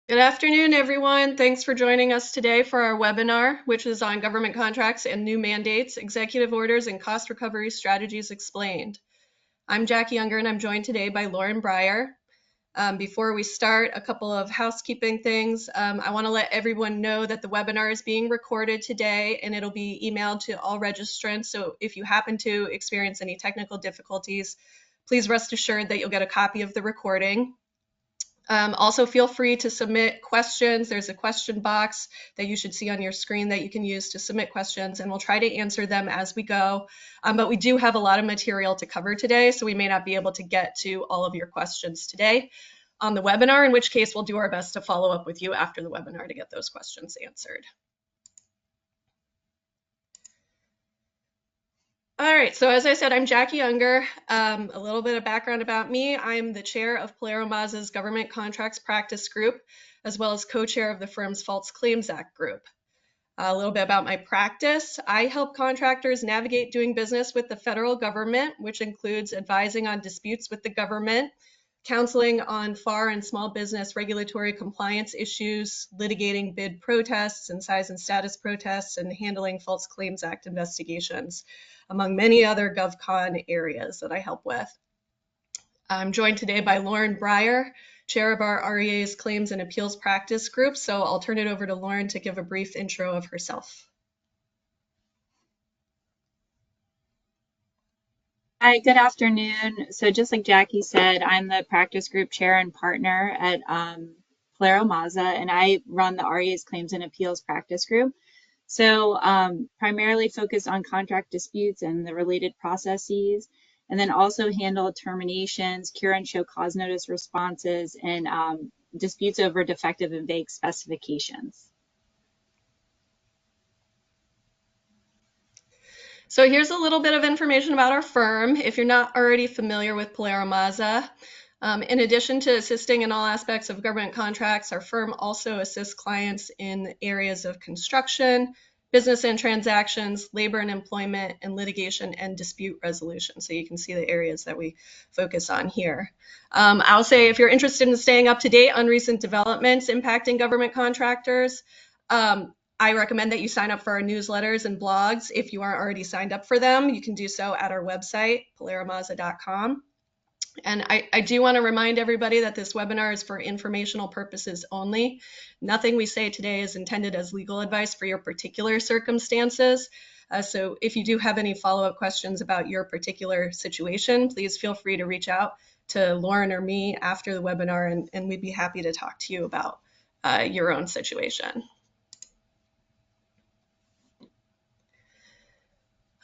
Good afternoon, everyone. Thanks for joining us today for our webinar, which is on government contracts and new mandates, executive orders, and cost recovery strategies explained. I'm Jackie Unger, and I'm joined today by Lauren Brier. Before we start, a couple of housekeeping things. I want to let everyone know that the webinar is being recorded today, and it'll be emailed to all registrants. So if you happen to experience any technical difficulties, please rest assured that you'll get a copy of the recording. Also, feel free to submit questions. There's a question box that you should see on your screen that you can use to submit questions, and we'll try to answer them as we go. But we do have a lot of material to cover today, so we may not be able to get to all of your questions today on the webinar, in which case we'll do our best to follow up with you after the webinar to get those questions answered. All right, so as I said, I'm Jackie Unger. A little bit of background about me. I'm the chair of Polero Mazza's Government Contracts Practice Group, as well as co-chair of the firm's False Claims Act group. A little bit about my practice. I help contractors navigate doing business with the federal government, which includes advising on disputes with the government, counseling on FAR and small business regulatory compliance issues, litigating bid protests and size and status protests, and handling False Claims Act investigations, among many other GovCon areas that I help with. I'm joined today by Lauren Brier, chair of our REA's Claims and Appeals Practice Group. So I'll turn it over to Lauren to give a brief intro of herself. Hi, good afternoon. So just like Jackie said, I'm the practice group chair and partner at Polero Mazza, and I run the REA's Claims and Appeals Practice Group. So primarily focused on contract disputes and the related processes, and then also handle terminations, cure and show cause notice responses, and disputes over defective and vague specifications. So here's a little bit of information about our firm. If you're not already familiar with Polero Mazza, in addition to assisting in all aspects of government contracts, our firm also assists clients in areas of construction, business and transactions, labor and employment, and litigation and dispute resolution. So you can see the areas that we focus on here. I'll say if you're interested in staying up to date on recent developments impacting government contractors, I recommend that you sign up for our newsletters and blogs. If you aren't already signed up for them, you can do so at our website, poleromazza.com. And I do want to remind everybody that this webinar is for informational purposes only. Nothing we say today is intended as legal advice for your particular circumstances. So if you do have any follow-up questions about your particular situation, please feel free to reach out to Lauren or me after the webinar, and we'd be happy to talk to you about your own situation.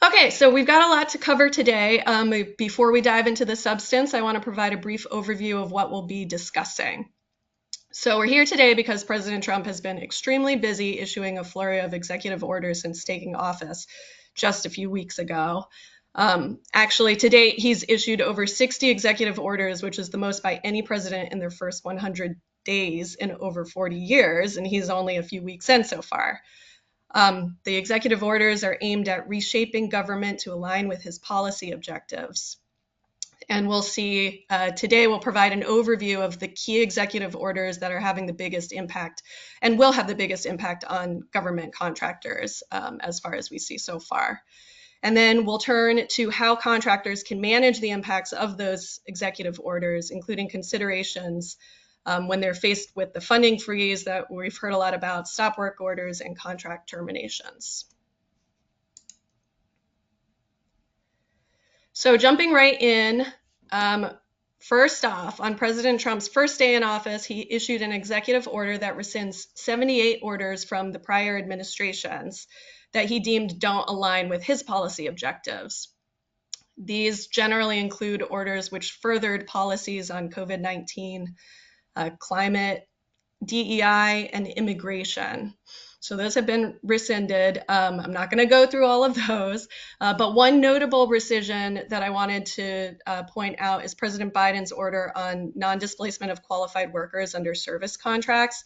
Okay, so we've got a lot to cover today. Before we dive into the substance, I want to provide a brief overview of what we'll be discussing. So we're here today because President Trump has been extremely busy issuing a flurry of executive orders since taking office just a few weeks ago. Actually, to date, he's issued over 60 executive orders, which is the most by any president in their first 100 days in over 40 years, and he's only a few weeks in so far. The executive orders are aimed at reshaping government to align with his policy objectives. And we'll see today we'll provide an overview of the key executive orders that are having the biggest impact and will have the biggest impact on government contractors as far as we see so far. And then we'll turn to how contractors can manage the impacts of those executive orders, including considerations when they're faced with the funding freeze that we've heard a lot about, stop work orders, and contract terminations. So jumping right in, first off, on President Trump's first day in office, he issued an executive order that rescinds 78 orders from the prior administrations that he deemed don't align with his policy objectives. These generally include orders which furthered policies on COVID-19, climate, DEI, and immigration. So those have been rescinded. I'm not going to go through all of those, but one notable rescission that I wanted to point out is President Biden's order on non-displacement of qualified workers under service contracts.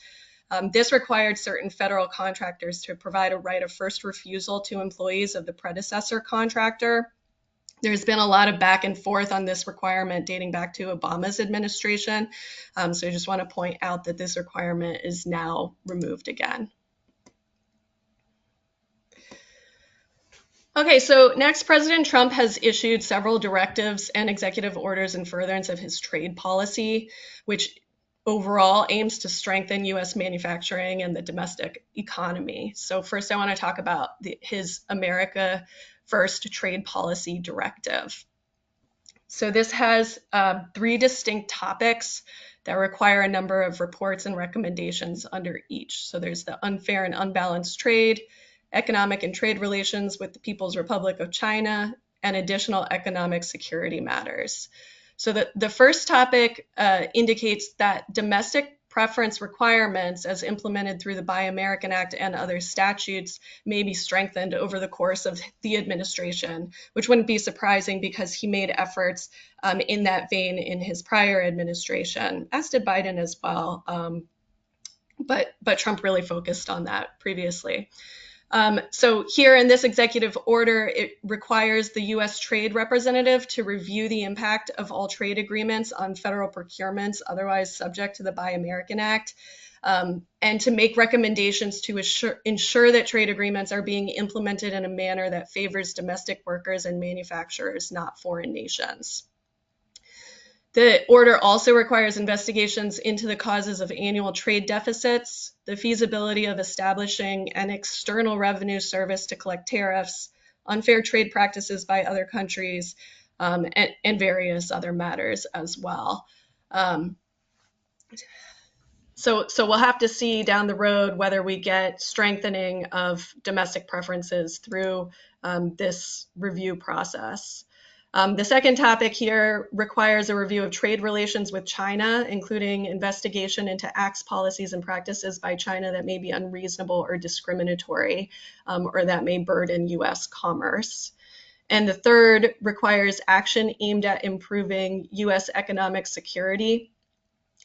This required certain federal contractors to provide a right of first refusal to employees of the predecessor contractor. There's been a lot of back and forth on this requirement dating back to Obama's administration. So I just want to point out that this requirement is now removed again. Okay, so next, President Trump has issued several directives and executive orders in furtherance of his trade policy, which overall aims to strengthen U.S. manufacturing and the domestic economy. So first, I want to talk about his America First Trade Policy Directive. So this has 3 distinct topics that require a number of reports and recommendations under each. So there's the unfair and unbalanced trade, economic and trade relations with the People's Republic of China, and additional economic security matters. So the first topic indicates that domestic preference requirements, as implemented through the Buy American Act and other statutes, may be strengthened over the course of the administration, which wouldn't be surprising because he made efforts in that vein in his prior administration, as did Biden as well. But Trump really focused on that previously. So here in this executive order, it requires the U.S. Trade Representative to review the impact of all trade agreements on federal procurements otherwise subject to the Buy American Act, and to make recommendations to ensure that trade agreements are being implemented in a manner that favors domestic workers and manufacturers, not foreign nations. The order also requires investigations into the causes of annual trade deficits, the feasibility of establishing an external revenue service to collect tariffs, unfair trade practices by other countries, and various other matters as well. So we'll have to see down the road whether we get strengthening of domestic preferences through this review process. The second topic here requires a review of trade relations with China, including investigation into acts, policies, and practices by China that may be unreasonable or discriminatory, or that may burden U.S. commerce. And the third requires action aimed at improving U.S. economic security,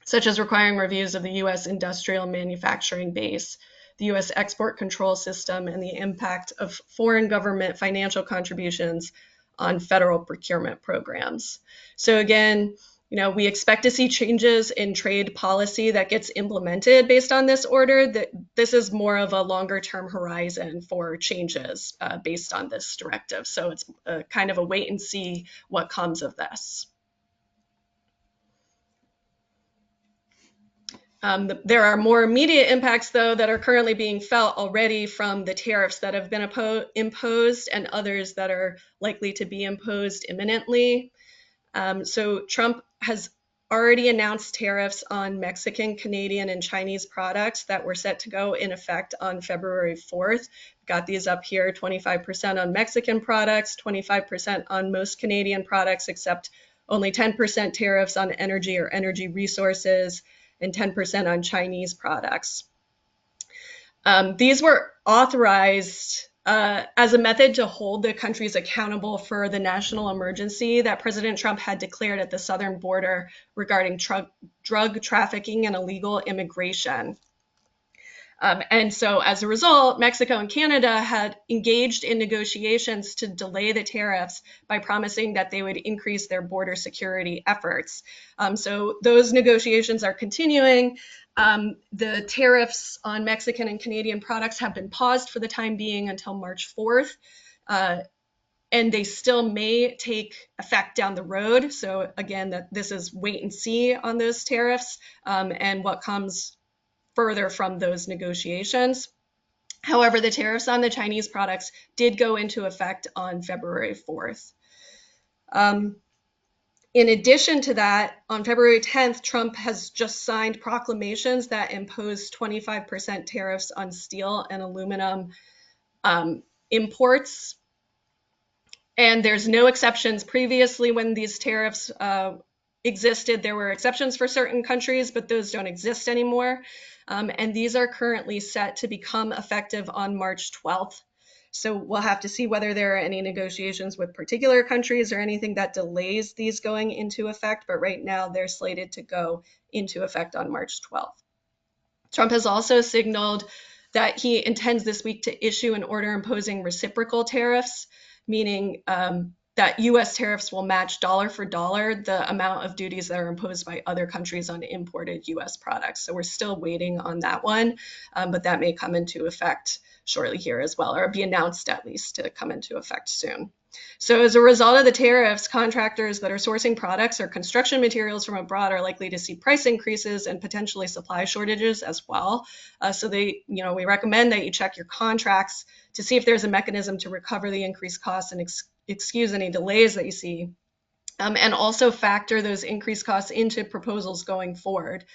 such as requiring reviews of the U.S. industrial manufacturing base, the U.S. export control system, and the impact of foreign government financial contributions on federal procurement programs. So again, we expect to see changes in trade policy that gets implemented based on this order. That this is more of a longer term horizon for changes based on this directive. So it's kind of a wait and see what comes of this. There are more immediate impacts, though, that are currently being felt already from the tariffs that have been imposed and others that are likely to be imposed imminently. So Trump has already announced tariffs on Mexican, Canadian, and Chinese products that were set to go in effect on February 4th. Got these up here, 25% on Mexican products, 25% on most Canadian products, except only 10% tariffs on energy or energy resources, and 10% on Chinese products. These were authorized as a method to hold the countries accountable for the national emergency that President Trump had declared at the southern border regarding drug trafficking and illegal immigration. And so as a result, Mexico and Canada had engaged in negotiations to delay the tariffs by promising that they would increase their border security efforts. So those negotiations are continuing. The tariffs on Mexican and Canadian products have been paused for the time being until March 4th. And they still may take effect down the road. So again, this is wait and see on those tariffs and what comes further from those negotiations. However, the tariffs on the Chinese products did go into effect on February 4th. In addition to that, on February 10th, Trump has just signed proclamations that impose 25% tariffs on steel and aluminum imports. And there's no exceptions. Previously, when these tariffs existed, there were exceptions for certain countries, but those don't exist anymore. And these are currently set to become effective on March 12th. So we'll have to see whether there are any negotiations with particular countries or anything that delays these going into effect. But right now, they're slated to go into effect on March 12th. Trump has also signaled that he intends this week to issue an order imposing reciprocal tariffs, meaning that US tariffs will match dollar for dollar the amount of duties that are imposed by other countries on imported US products. So we're still waiting on that one, but that may come into effect shortly here as well, or be announced at least to come into effect soon. So as a result of the tariffs, contractors that are sourcing products or construction materials from abroad are likely to see price increases and potentially supply shortages as well. So we recommend that you check your contracts to see if there's a mechanism to recover the increased costs and excuse any delays that you see, and also factor those increased costs into proposals going forward,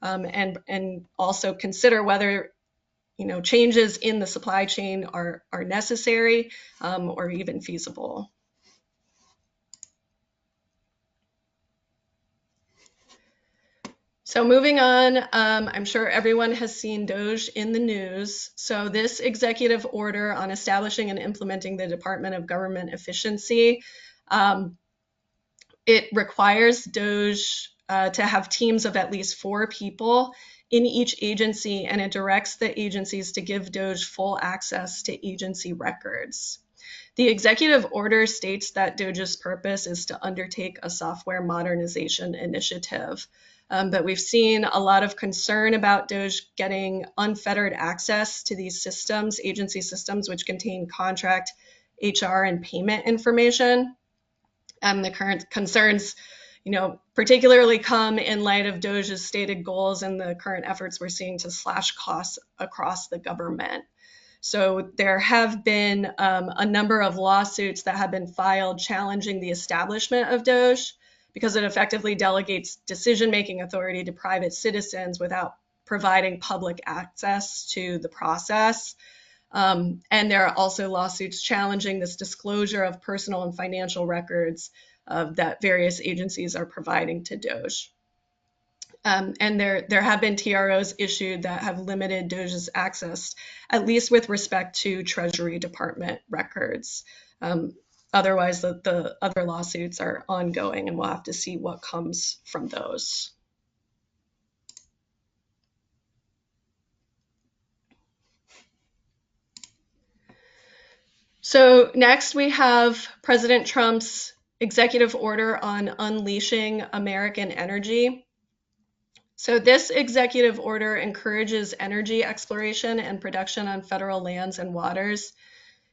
and also consider whether changes in the supply chain are necessary or even feasible. So moving on, I'm sure everyone has seen DOGE in the news. So this executive order on establishing and implementing the Department of Government Efficiency, it requires DOGE to have teams of at least 4 people in each agency, and it directs the agencies to give DOGE full access to agency records. The executive order states that DOGE's purpose is to undertake a software modernization initiative. But we've seen a lot of concern about DOGE getting unfettered access to these systems, agency systems, which contain contract, HR, and payment information. The current concerns, particularly come in light of DOGE's stated goals and the current efforts we're seeing to slash costs across the government. So there have been a number of lawsuits that have been filed challenging the establishment of DOGE because it effectively delegates decision-making authority to private citizens without providing public access to the process. And there are also lawsuits challenging this disclosure of personal and financial records that various agencies are providing to DOGE. And there have been TROs issued that have limited DOGE's access, at least with respect to Treasury Department records. Otherwise, the other lawsuits are ongoing, and we'll have to see what comes from those. So next we have President Trump's executive order on unleashing American energy. So this executive order encourages energy exploration and production on federal lands and waters,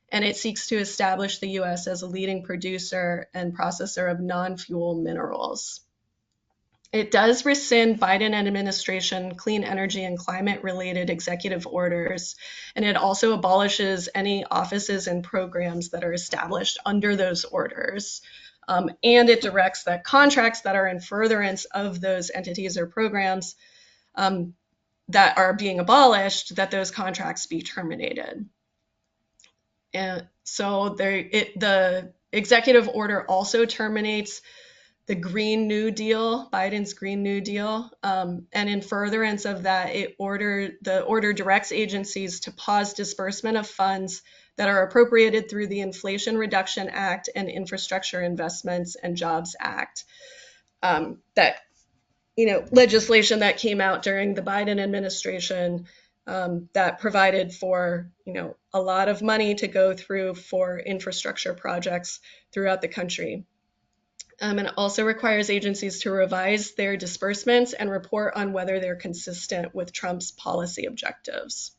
and it seeks to establish the U.S. as a leading producer and processor of non-fuel minerals. It does rescind Biden administration clean energy and climate-related executive orders, and it also abolishes any offices and programs that are established under those orders. And it directs that contracts that are in furtherance of those entities or programs that are being abolished, that those contracts be terminated. And so the executive order also terminates the Green New Deal, Biden's Green New Deal. And in furtherance of that, the order directs agencies to pause disbursement of funds that are appropriated through the Inflation Reduction Act and Infrastructure Investments and Jobs Act. Legislation that came out during the Biden administration that provided for, a lot of money to go through for infrastructure projects throughout the country. And it also requires agencies to revise their disbursements and report on whether they're consistent with Trump's policy objectives.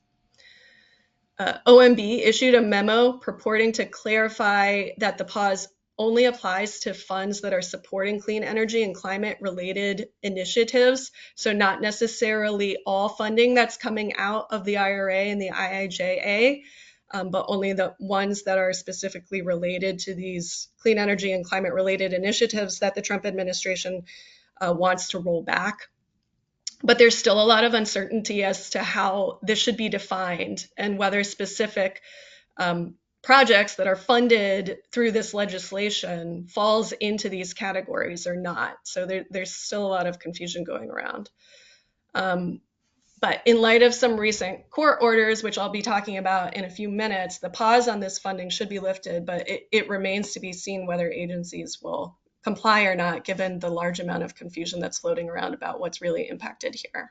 OMB issued a memo purporting to clarify that the pause only applies to funds that are supporting clean energy and climate-related initiatives, so not necessarily all funding that's coming out of the IRA and the IIJA, but only the ones that are specifically related to these clean energy and climate-related initiatives that the Trump administration wants to roll back. But there's still a lot of uncertainty as to how this should be defined and whether specific projects that are funded through this legislation falls into these categories or not. So there's still a lot of confusion going around. But in light of some recent court orders, which I'll be talking about in a few minutes, the pause on this funding should be lifted, but it remains to be seen whether agencies will comply or not, given the large amount of confusion that's floating around about what's really impacted here.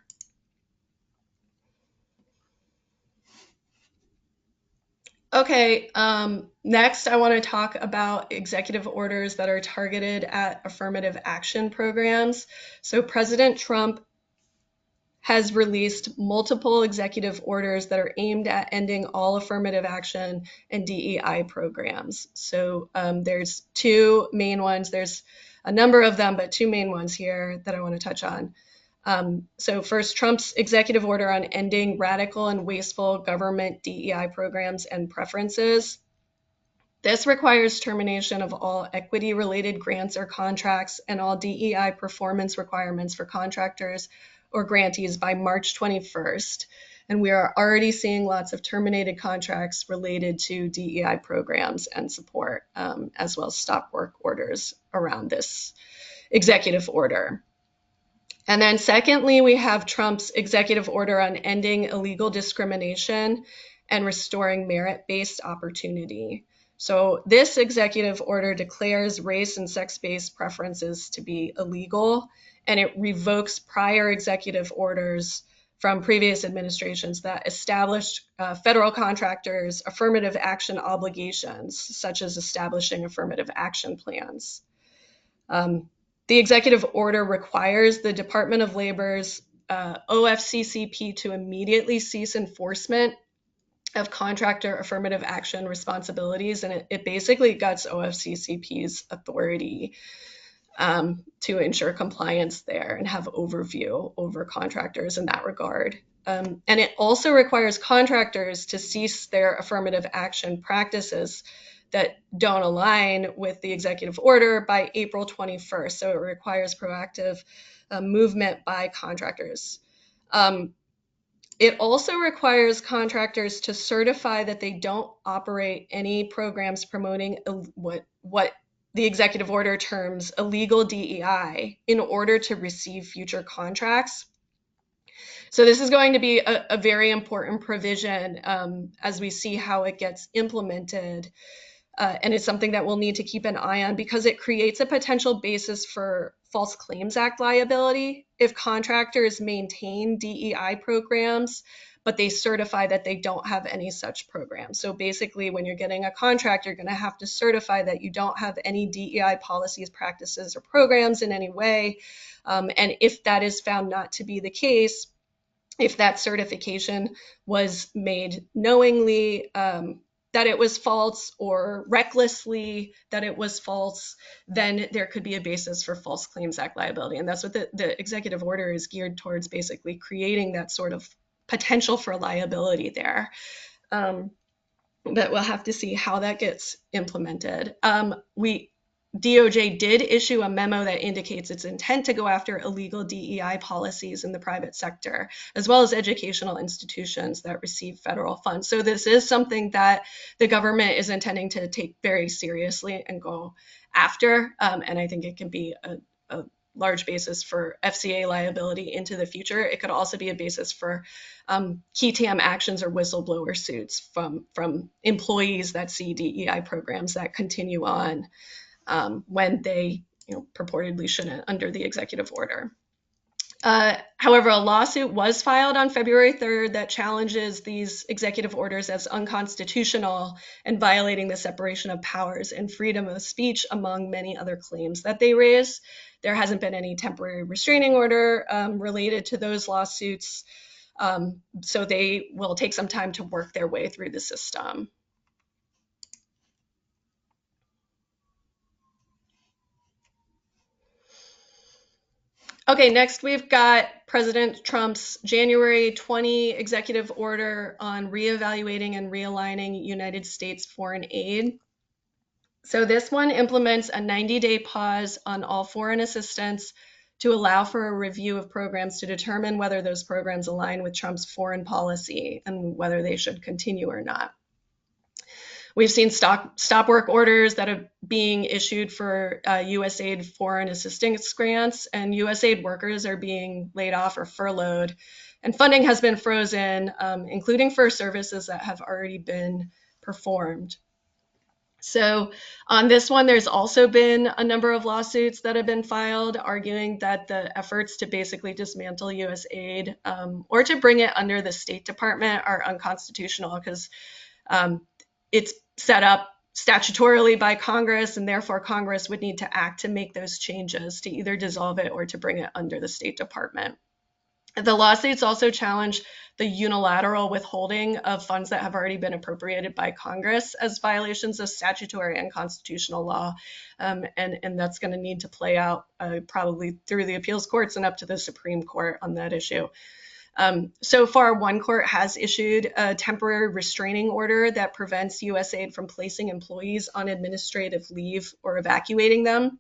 Okay, next I want to talk about executive orders that are targeted at affirmative action programs. So President Trump has released multiple executive orders that are aimed at ending all affirmative action and DEI programs. So there's two main ones. There's a number of them, but two main ones here that I want to touch on. So first, Trump's executive order on ending radical and wasteful government DEI programs and preferences. This requires termination of all equity-related grants or contracts and all DEI performance requirements for contractors or grantees by March 21st. And we are already seeing lots of terminated contracts related to DEI programs and support, as well as stop work orders around this executive order. And then secondly, we have Trump's executive order on ending illegal discrimination and restoring merit-based opportunity. So this executive order declares race and sex-based preferences to be illegal, and it revokes prior executive orders from previous administrations that established federal contractors' affirmative action obligations, such as establishing affirmative action plans. The executive order requires the Department of Labor's OFCCP to immediately cease enforcement of contractor affirmative action responsibilities, and it basically guts OFCCP's authority to ensure compliance there and have overview over contractors in that regard. And it also requires contractors to cease their affirmative action practices that don't align with the executive order by April 21st. So it requires proactive movement by contractors. It also requires contractors to certify that they don't operate any programs promoting what the executive order terms illegal DEI in order to receive future contracts. So this is going to be a very important provision as we see how it gets implemented. And it's something that we'll need to keep an eye on because it creates a potential basis for False Claims Act liability if contractors maintain DEI programs, but they certify that they don't have any such programs. So basically, when you're getting a contract, you're going to have to certify that you don't have any DEI policies, practices, or programs in any way. And if that is found not to be the case, if that certification was made knowingly, that it was false or recklessly that it was false, then there could be a basis for False Claims Act liability. And that's what the executive order is geared towards, basically creating that sort of potential for liability there. But we'll have to see how that gets implemented. DOJ did issue a memo that indicates its intent to go after illegal DEI policies in the private sector, as well as educational institutions that receive federal funds. So this is something that the government is intending to take very seriously and go after. And I think it can be a large basis for FCA liability into the future. It could also be a basis for key TAM actions or whistleblower suits from employees that see DEI programs that continue on when they purportedly shouldn't under the executive order. However, a lawsuit was filed on February 3rd that challenges these executive orders as unconstitutional and violating the separation of powers and freedom of speech, among many other claims that they raise. There hasn't been any temporary restraining order related to those lawsuits, so they will take some time to work their way through the system. Okay, next we've got President Trump's January 20 executive order on reevaluating and realigning United States foreign aid. So this one implements a 90-day pause on all foreign assistance to allow for a review of programs to determine whether those programs align with Trump's foreign policy and whether they should continue or not. We've seen stop work orders that are being issued for USAID foreign assistance grants, and USAID workers are being laid off or furloughed, and funding has been frozen, including for services that have already been performed. So on this one, there's also been a number of lawsuits that have been filed arguing that the efforts to basically dismantle USAID or to bring it under the State Department are unconstitutional because it's set up statutorily by Congress, and therefore Congress would need to act to make those changes, to either dissolve it or to bring it under the State Department. The lawsuits also challenge the unilateral withholding of funds that have already been appropriated by Congress as violations of statutory and constitutional law. And that's going to need to play out probably through the appeals courts and up to the Supreme Court on that issue. So far, one court has issued a temporary restraining order that prevents USAID from placing employees on administrative leave or evacuating them.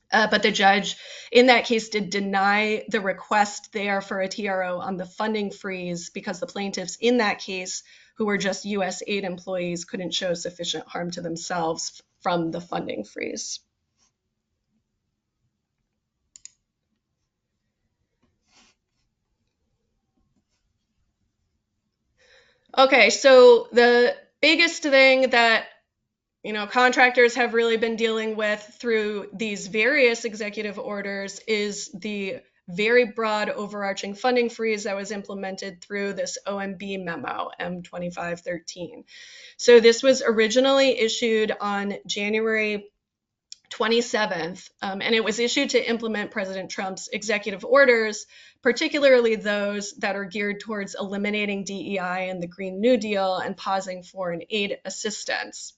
But the judge in that case did deny the request there for a TRO on the funding freeze because the plaintiffs in that case, who were just USAID employees, couldn't show sufficient harm to themselves from the funding freeze. Okay, so the biggest thing that contractors have really been dealing with through these various executive orders is the very broad overarching funding freeze that was implemented through this OMB memo, M2513. So this was originally issued on January 27th, and it was issued to implement President Trump's executive orders, particularly those that are geared towards eliminating DEI and the Green New Deal and pausing foreign aid assistance.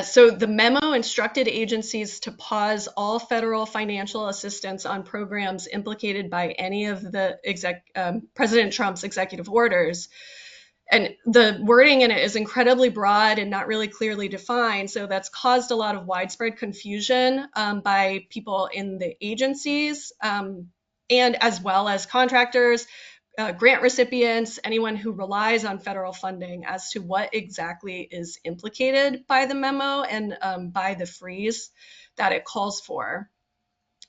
So the memo instructed agencies to pause all federal financial assistance on programs implicated by any of the President Trump's executive orders. And the wording in it is incredibly broad and not really clearly defined. So that's caused a lot of widespread confusion by people in the agencies and as well as contractors, grant recipients, anyone who relies on federal funding as to what exactly is implicated by the memo and by the freeze that it calls for.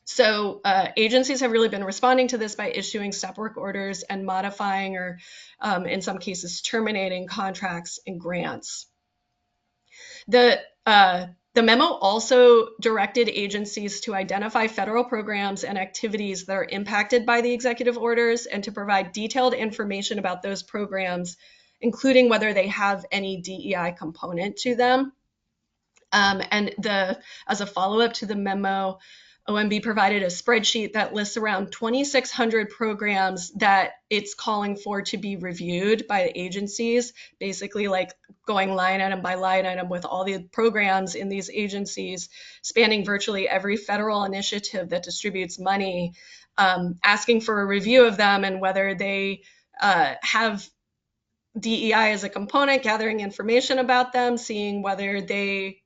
So agencies have really been responding to this by issuing stop work orders and modifying or in some cases terminating contracts and grants. The memo also directed agencies to identify federal programs and activities that are impacted by the executive orders and to provide detailed information about those programs, including whether they have any DEI component to them. And as a follow-up to the memo, OMB provided a spreadsheet that lists around 2,600 programs that it's calling for to be reviewed by the agencies, basically like going line item by line item with all the programs in these agencies, spanning virtually every federal initiative that distributes money, asking for a review of them and whether they have DEI as a component, gathering information about them, seeing whether they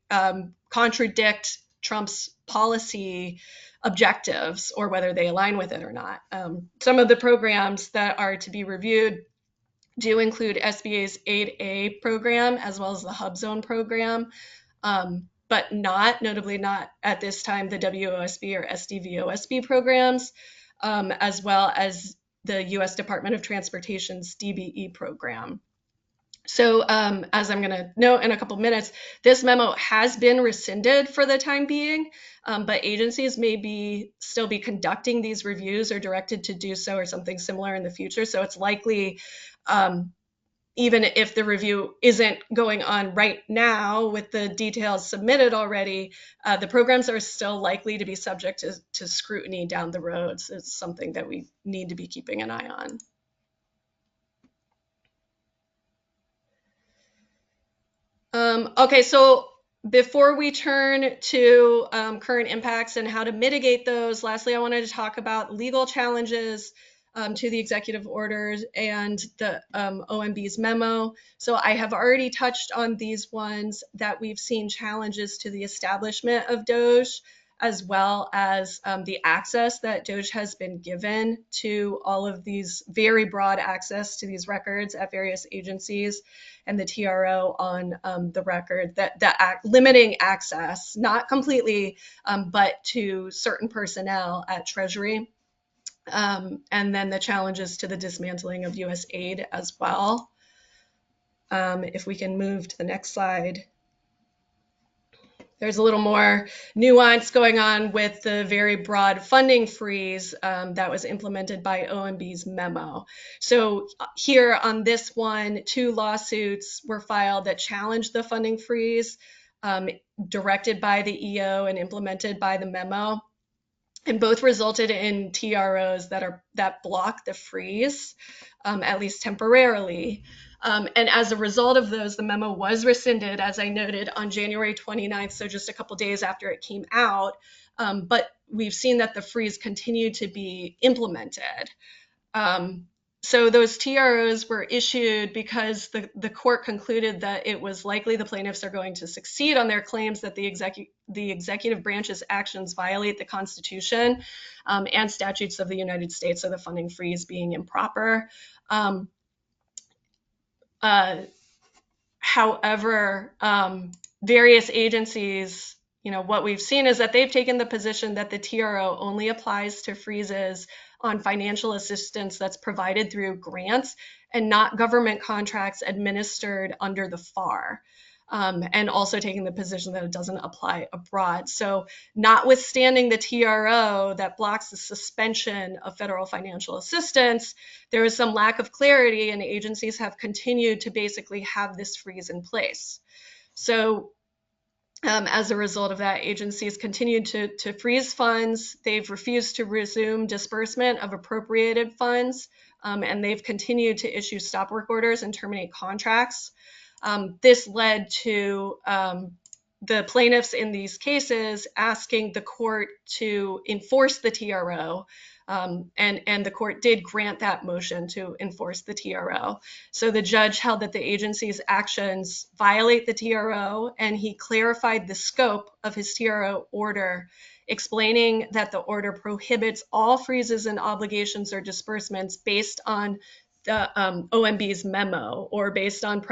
contradict Trump's policy objectives or whether they align with it or not. Some of the programs that are to be reviewed do include SBA's 8A program as well as the Hub Zone program, but notably not at this time, the WOSB or SDVOSB programs, as well as the U.S. Department of Transportation's DBE program. So as I'm going to note in a couple minutes, this memo has been rescinded for the time being, but agencies may still be conducting these reviews or directed to do so or something similar in the future. So it's likely, even if the review isn't going on right now with the details submitted already, the programs are still likely to be subject to scrutiny down the road. So it's something that we need to be keeping an eye on. Okay, so before we turn to current impacts and how to mitigate those, lastly, I wanted to talk about legal challenges to the executive orders and the OMB's memo. So I have already touched on these ones that we've seen challenges to the establishment of DOJ, as well as the access that DOJ has been given to all of these very broad access to these records at various agencies, and the TRO on the record that limiting access, not completely, but to certain personnel at Treasury. And then the challenges to the dismantling of US aid as well. If we can move to the next slide. There's a little more nuance going on with the very broad funding freeze that was implemented by OMB's memo. So here on this one, 2 lawsuits were filed that challenged the funding freeze directed by the EO and implemented by the memo. And both resulted in TROs that block the freeze, at least temporarily. And as a result of those, the memo was rescinded, as I noted, on January 29th, so just a couple days after it came out. But we've seen that the freeze continued to be implemented. So those TROs were issued because the court concluded that it was likely the plaintiffs are going to succeed on their claims that the executive branch's actions violate the Constitution and statutes of the United States, so the funding freeze being improper. However, various agencies, what we've seen is that they've taken the position that the TRO only applies to freezes on financial assistance that's provided through grants and not government contracts administered under the FAR. And also taking the position that it doesn't apply abroad. So notwithstanding the TRO that blocks the suspension of federal financial assistance, there is some lack of clarity, and agencies have continued to basically have this freeze in place. So as a result of that, agencies continued to freeze funds. They've refused to resume disbursement of appropriated funds, and they've continued to issue stop work orders and terminate contracts. This led to the plaintiffs in these cases asking the court to enforce the TRO, and the court did grant that motion to enforce the TRO. So the judge held that the agency's actions violate the TRO, and he clarified the scope of his TRO order, explaining that the order prohibits all freezes and obligations or disbursements based on the OMB's memo or based on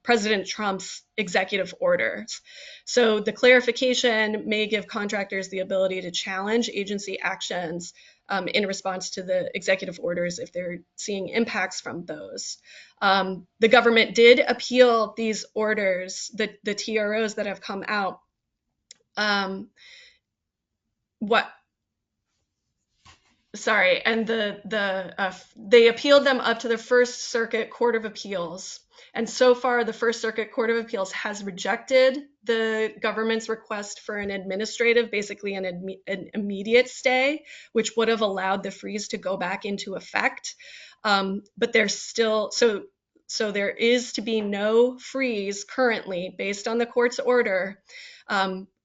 President Trump's executive orders. So the clarification may give contractors the ability to challenge agency actions in response to the executive orders if they're seeing impacts from those. The government did appeal these orders, the TROs that have come out. And they appealed them up to the First Circuit Court of Appeals. And so far, the First Circuit Court of Appeals has rejected the government's request for an administrative, basically an immediate stay, which would have allowed the freeze to go back into effect. But there's still, so there is to be no freeze currently based on the court's order.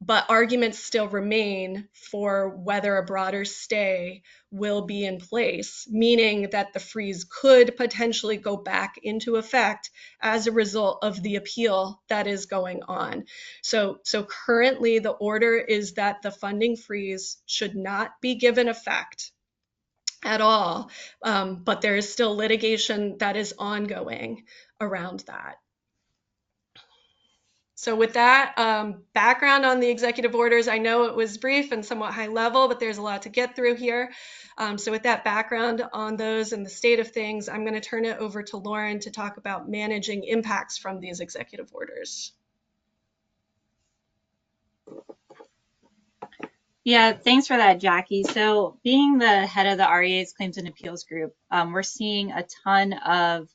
But arguments still remain for whether a broader stay will be in place, meaning that the freeze could potentially go back into effect as a result of the appeal that is going on. So currently the order is that the funding freeze should not be given effect at all, but there is still litigation that is ongoing around that. So with that background on the executive orders, I know it was brief and somewhat high level, but there's a lot to get through here. So with that background on those and the state of things, I'm going to turn it over to Lauren to talk about managing impacts from these executive orders. Yeah, thanks for that, Jackie. So being the head of the REA's Claims and Appeals Group, we're seeing a ton of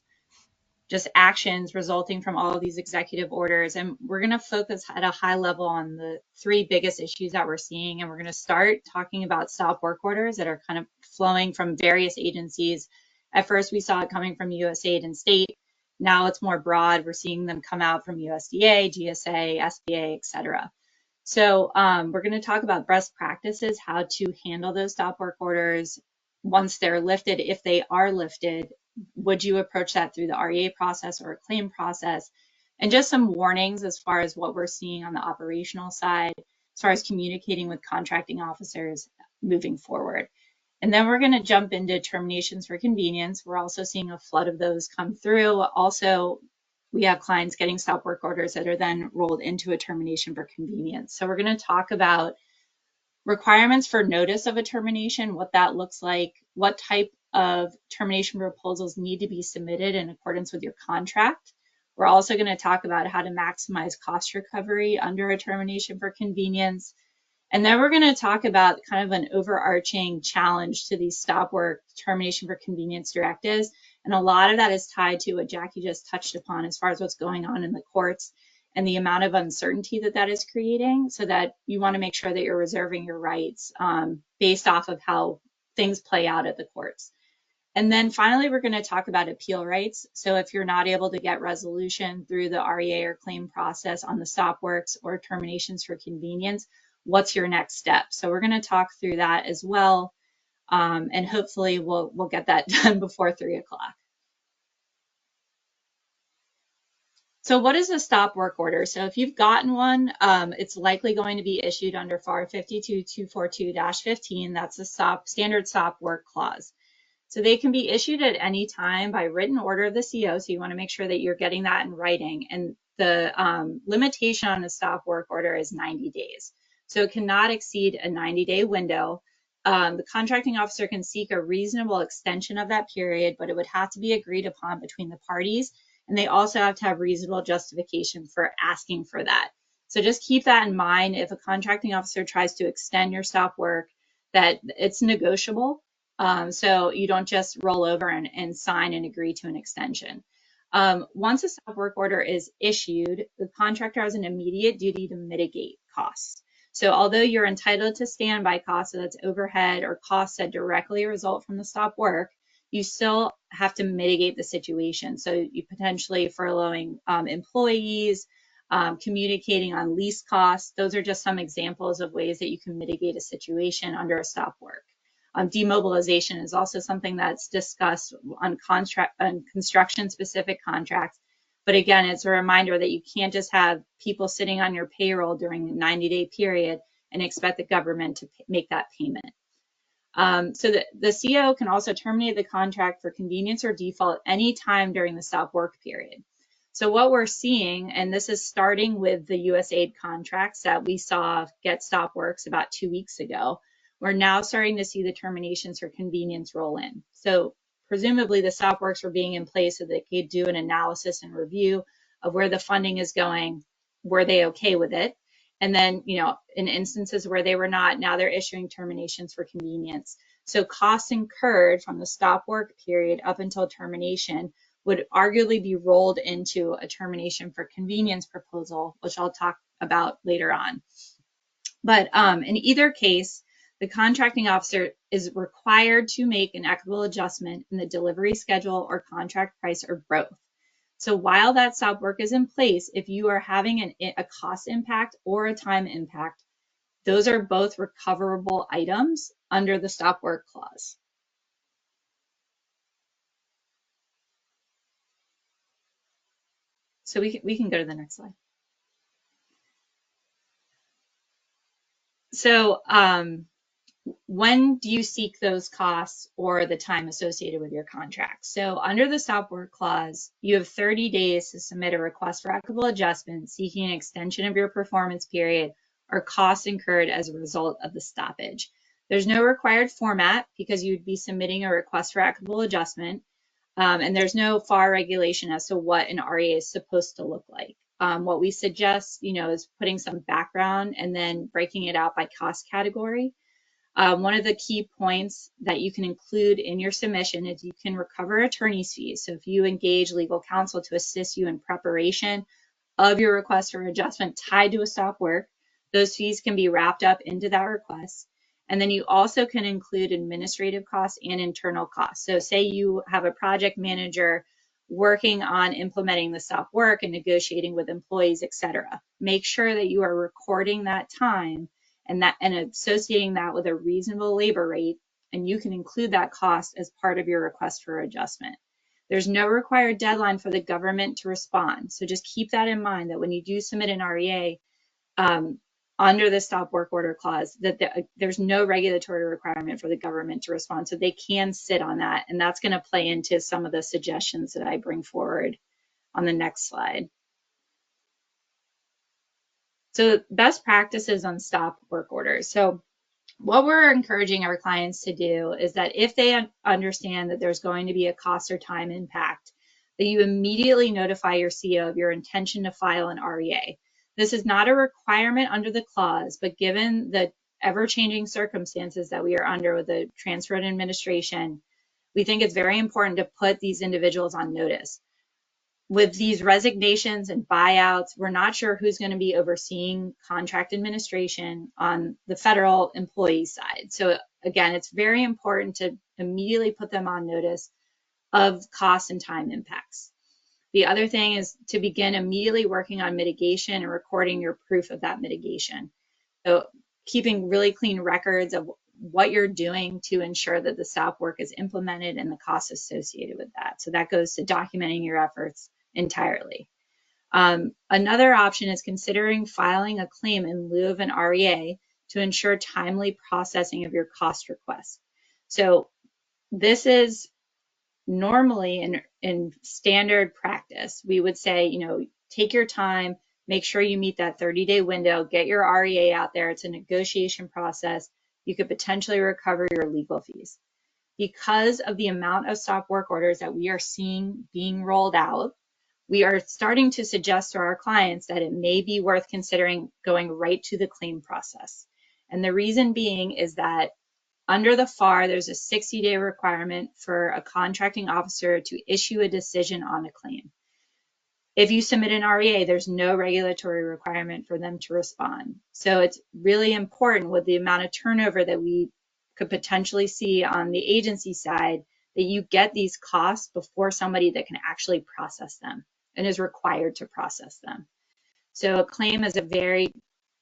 just actions resulting from all of these executive orders. And we're going to focus at a high level on the 3 biggest issues that we're seeing. And we're going to start talking about stop work orders that are kind of flowing from various agencies. At first, we saw it coming from USAID and state. Now it's more broad. We're seeing them come out from USDA, GSA, SBA, et cetera. So we're going to talk about best practices, how to handle those stop work orders once they're lifted, if they are lifted. Would you approach that through the REA process or a claim process? And just some warnings as far as what we're seeing on the operational side, as far as communicating with contracting officers moving forward. And then we're going to jump into terminations for convenience. We're also seeing a flood of those come through. Also, we have clients getting stop work orders that are then rolled into a termination for convenience. So we're going to talk about requirements for notice of a termination, what that looks like, what type of termination proposals need to be submitted in accordance with your contract, We're also going to talk about how to maximize cost recovery under a termination for convenience. And then we're going to talk about kind of an overarching challenge to these stop work termination for convenience directives. And a lot of that is tied to what Jackie just touched upon as far as what's going on in the courts and the amount of uncertainty that that is creating, so that you want to make sure that you're reserving your rights based off of how things play out at the courts. And then finally, we're going to talk about appeal rights. So if you're not able to get resolution through the REA or claim process on the stop works or terminations for convenience, what's your next step? So we're going to talk through that as well. And hopefully we'll get that done before 3 o'clock. So what is a stop work order? So if you've gotten one, it's likely going to be issued under FAR 52242-15. That's the standard stop work clause. So they can be issued at any time by written order of the CO. So you want to make sure that you're getting that in writing. And the limitation on a stop work order is 90 days. So it cannot exceed a 90-day window. The contracting officer can seek a reasonable extension of that period, but it would have to be agreed upon between the parties. And they also have to have reasonable justification for asking for that. So just keep that in mind. If a contracting officer tries to extend your stop work, that it's negotiable. So you don't just roll over and sign and agree to an extension. Once a stop work order is issued, the contractor has an immediate duty to mitigate costs. So although you're entitled to standby costs, so that's overhead or costs that directly result from the stop work, you still have to mitigate the situation. So you potentially furloughing employees, communicating on lease costs. Those are just some examples of ways that you can mitigate a situation under a stop work. Demobilization is also something that's discussed on construction-specific contracts. But again, it's a reminder that you can't just have people sitting on your payroll during a 90-day period and expect the government to make that payment. So the CO can also terminate the contract for convenience or default any time during the stop work period. So what we're seeing, and this is starting with the USAID contracts that we saw get stop works about 2 weeks ago, we're now starting to see the terminations for convenience roll in. So presumably the stop works were being in place so they could do an analysis and review of where the funding is going. Were they okay with it? And then, in instances where they were not, now they're issuing terminations for convenience. So costs incurred from the stop work period up until termination would arguably be rolled into a termination for convenience proposal, which I'll talk about later on. But in either case, the contracting officer is required to make an equitable adjustment in the delivery schedule or contract price or both. So while that stop work is in place, if you are having a cost impact or a time impact, those are both recoverable items under the stop work clause. So we can go to the next slide. So when do you seek those costs or the time associated with your contract? So under the stop work clause, you have 30 days to submit a request for equitable adjustment seeking an extension of your performance period or costs incurred as a result of the stoppage. There's no required format because you'd be submitting a request for equitable adjustment, and there's no FAR regulation as to what an REA is supposed to look like. What we suggest, is putting some background and then breaking it out by cost category. One of the key points that you can include in your submission is you can recover attorney's fees. So if you engage legal counsel to assist you in preparation of your request for adjustment tied to a stop work, those fees can be wrapped up into that request. And then you also can include administrative costs and internal costs. So say you have a project manager working on implementing the stop work and negotiating with employees, et cetera. Make sure that you are recording that time and associating that with a reasonable labor rate, and you can include that cost as part of your request for adjustment. There's no required deadline for the government to respond. So just keep that in mind that when you do submit an REA under the stop work order clause, that there's no regulatory requirement for the government to respond. So they can sit on that, and that's going to play into some of the suggestions that I bring forward on the next slide. So best practices on stop work orders. So what we're encouraging our clients to do is that if they understand that there's going to be a cost or time impact, that you immediately notify your CO of your intention to file an REA. This is not a requirement under the clause, but given the ever-changing circumstances that we are under with the transferred administration, we think it's very important to put these individuals on notice. With these resignations and buyouts, we're not sure who's going to be overseeing contract administration on the federal employee side. So again, it's very important to immediately put them on notice of cost and time impacts. The other thing is to begin immediately working on mitigation and recording your proof of that mitigation. So keeping really clean records of what you're doing to ensure that the stop work is implemented and the costs associated with that. So that goes to documenting your efforts entirely. Another option is considering filing a claim in lieu of an REA to ensure timely processing of your cost request. So this is normally in standard practice. We would say, take your time, make sure you meet that 30-day window, get your REA out there. It's a negotiation process. You could potentially recover your legal fees. Because of the amount of stop work orders that we are seeing being rolled out, we are starting to suggest to our clients that it may be worth considering going right to the claim process. And the reason being is that under the FAR, there's a 60-day requirement for a contracting officer to issue a decision on a claim. If you submit an REA, there's no regulatory requirement for them to respond. So it's really important with the amount of turnover that we could potentially see on the agency side that you get these costs before somebody that can actually process them and is required to process them. So a claim is a very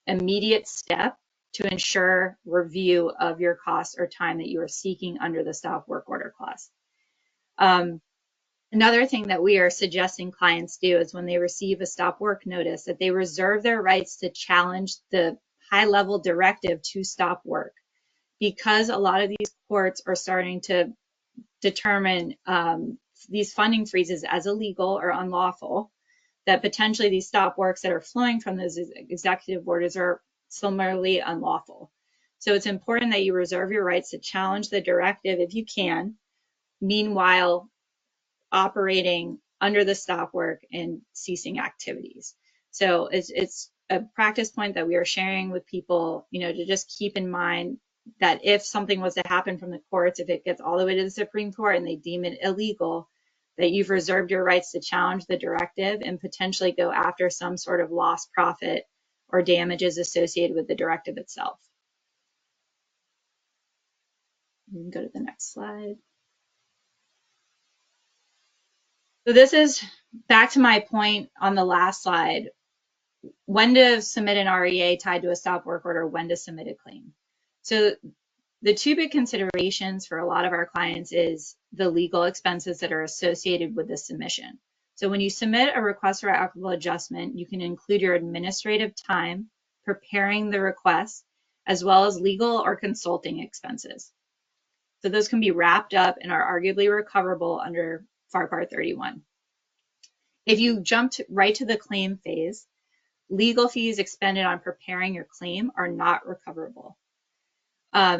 immediate step to ensure review of your costs or time that you are seeking under the stop work order clause. Another thing that we are suggesting clients do is when they receive a stop work notice that they reserve their rights to challenge the high-level directive to stop work, because a lot of these courts are starting to determine these funding freezes as illegal or unlawful, that potentially these stop works that are flowing from those executive orders are similarly unlawful. So it's important that you reserve your rights to challenge the directive if you can, meanwhile operating under the stop work and ceasing activities. So it's a practice point that we are sharing with people, to just keep in mind that if something was to happen from the courts, if it gets all the way to the Supreme Court and they deem it illegal, that you've reserved your rights to challenge the directive and potentially go after some sort of lost profit or damages associated with the directive itself. We can go to the next slide. So this is back to my point on the last slide, when to submit an REA tied to a stop work order, when to submit a claim. So the two big considerations for a lot of our clients is the legal expenses that are associated with the submission. So when you submit a request for equitable adjustment, you can include your administrative time preparing the request, as well as legal or consulting expenses. So those can be wrapped up and are arguably recoverable under FAR Part 31. If you jumped right to the claim phase, legal fees expended on preparing your claim are not recoverable.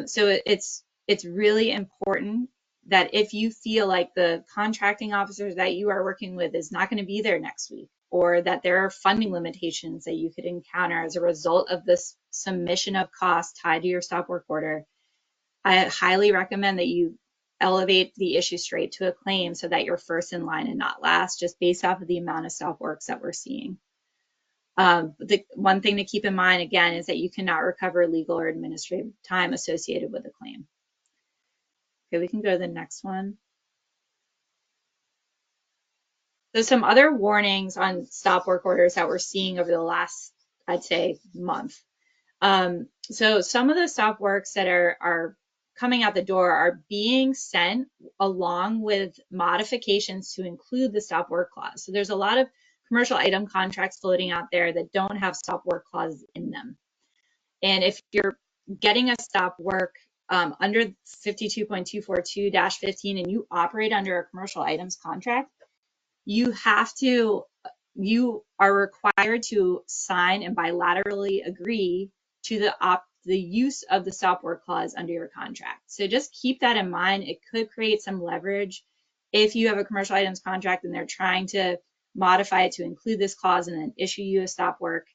So it's really important that if you feel like the contracting officers that you are working with is not going to be there next week, or that there are funding limitations that you could encounter as a result of this submission of costs tied to your stop work order, I highly recommend that you elevate the issue straight to a claim so that you're first in line and not last, just based off of the amount of stop works that we're seeing. The one thing to keep in mind, again, is that you cannot recover legal or administrative time associated with a claim. Okay, we can go to the next one. So some other warnings on stop work orders that we're seeing over the last, I'd say, month. So some of the stop works that are coming out the door are being sent along with modifications to include the stop work clause. So there's a lot of commercial item contracts floating out there that don't have stop work clauses in them. And if you're getting a stop work under 52.242-15 and you operate under a commercial items contract, you are required to sign and bilaterally agree to the use of the stop work clause under your contract. So just keep that in mind. It could create some leverage if you have a commercial items contract and they're trying to modify it to include this clause and then issue you a stop work,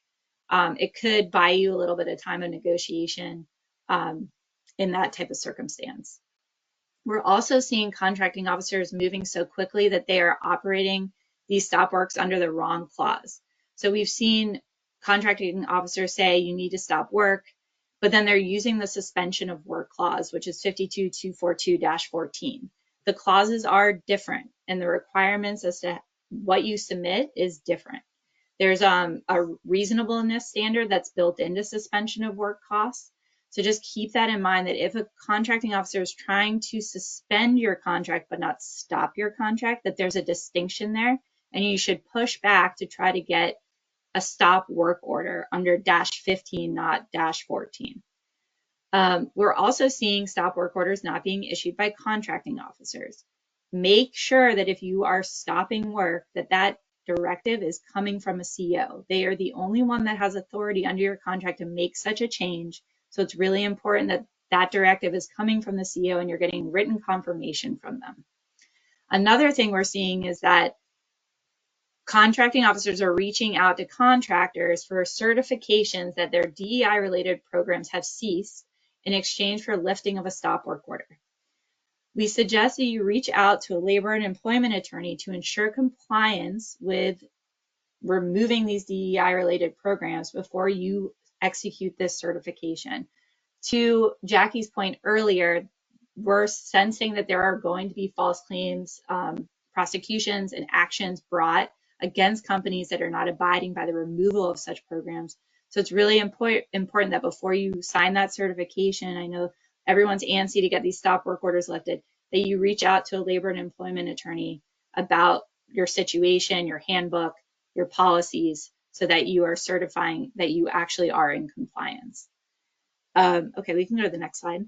it could buy you a little bit of time of negotiation in that type of circumstance. We're also seeing contracting officers moving so quickly that they are operating these stop works under the wrong clause. So we've seen contracting officers say you need to stop work, but then they're using the suspension of work clause, which is 52242-14. The clauses are different and the requirements as to what you submit is different. There's a reasonableness standard that's built into suspension of work costs. So just keep that in mind, that if a contracting officer is trying to suspend your contract but not stop your contract, that there's a distinction there, and you should push back to try to get a stop work order under -15, not -14. We're also seeing stop work orders not being issued by contracting officers. Make sure that if you are stopping work, that directive is coming from a CO. They are the only one that has authority under your contract to make such a change. So it's really important that that directive is coming from the CO and you're getting written confirmation from them. Another thing we're seeing is that contracting officers are reaching out to contractors for certifications that their DEI-related programs have ceased in exchange for lifting of a stop work order. We suggest that you reach out to a labor and employment attorney to ensure compliance with removing these DEI-related programs before you execute this certification. To Jackie's point earlier, we're sensing that there are going to be false claims, prosecutions, and actions brought against companies that are not abiding by the removal of such programs. So it's really important that before you sign that certification, I know everyone's antsy to get these stop work orders lifted, that you reach out to a labor and employment attorney about your situation, your handbook, your policies, so that you are certifying that you actually are in compliance. Okay, we can go to the next slide.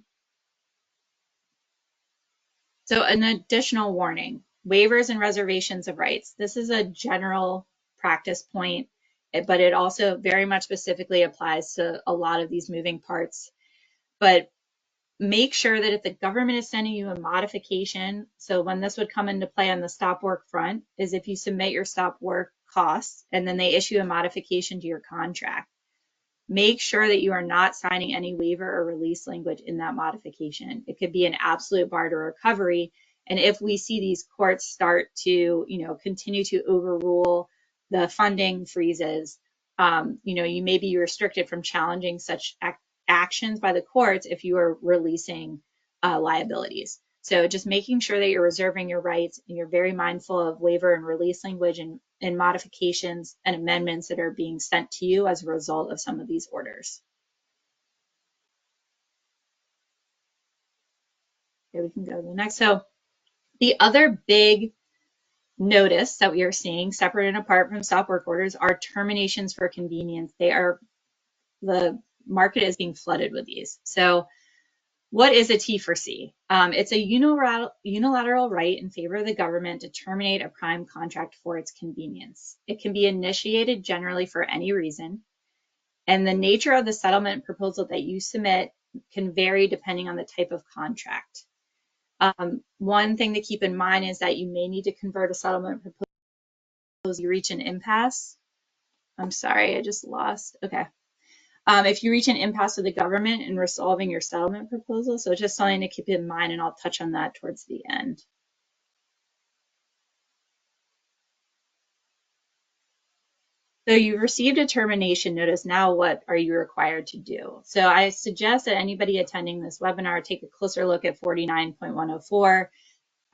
So an additional warning, waivers and reservations of rights. This is a general practice point, but it also very much specifically applies to a lot of these moving parts. But make sure that if the government is sending you a modification, so when this would come into play on the stop work front, is if you submit your stop work costs and then they issue a modification to your contract. Make sure that you are not signing any waiver or release language in that modification. It could be an absolute bar to recovery. And if we see these courts start to, continue to overrule the funding freezes, you may be restricted from challenging such actions by the courts if you are releasing liabilities. So just making sure that you're reserving your rights and you're very mindful of waiver and release language and modifications and amendments that are being sent to you as a result of some of these orders. Okay, we can go to the next. So the other big notice that we are seeing separate and apart from stop work orders are terminations for convenience. The market is being flooded with these. So what is a T for C? It's a unilateral right in favor of the government to terminate a prime contract for its convenience. It can be initiated generally for any reason, and the nature of the settlement proposal that you submit can vary depending on the type of contract. One thing to keep in mind is that you may need to convert a settlement proposal if you reach an impasse. I'm sorry, I just lost. Okay. If you reach an impasse with the government in resolving your settlement proposal. So just something to keep in mind, and I'll touch on that towards the end. So you received a termination notice. Now what are you required to do? So I suggest that anybody attending this webinar take a closer look at 49.104.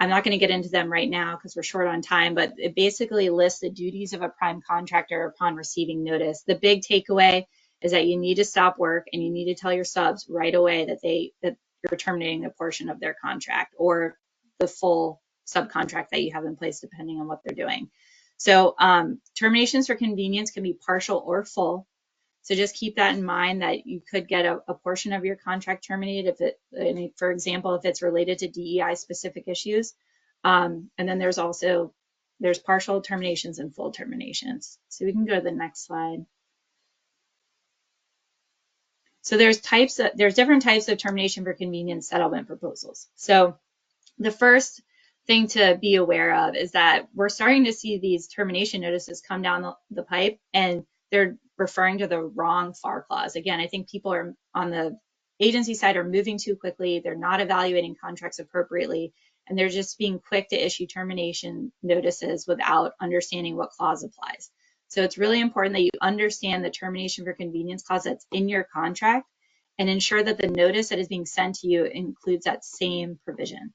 I'm not going to get into them right now because we're short on time, but it basically lists the duties of a prime contractor upon receiving notice. The big takeaway is that you need to stop work and you need to tell your subs right away that you're terminating a portion of their contract or the full subcontract that you have in place, depending on what they're doing. So terminations for convenience can be partial or full. So just keep that in mind, that you could get a portion of your contract terminated for example, if it's related to DEI specific issues. And then there's partial terminations and full terminations. So we can go to the next slide. So there's different types of termination for convenience settlement proposals. So the first thing to be aware of is that we're starting to see these termination notices come down the pipe, and they're referring to the wrong FAR clause. Again, I think people are on the agency side are moving too quickly. They're not evaluating contracts appropriately, and they're just being quick to issue termination notices without understanding what clause applies. So it's really important that you understand the termination for convenience clause that's in your contract and ensure that the notice that is being sent to you includes that same provision.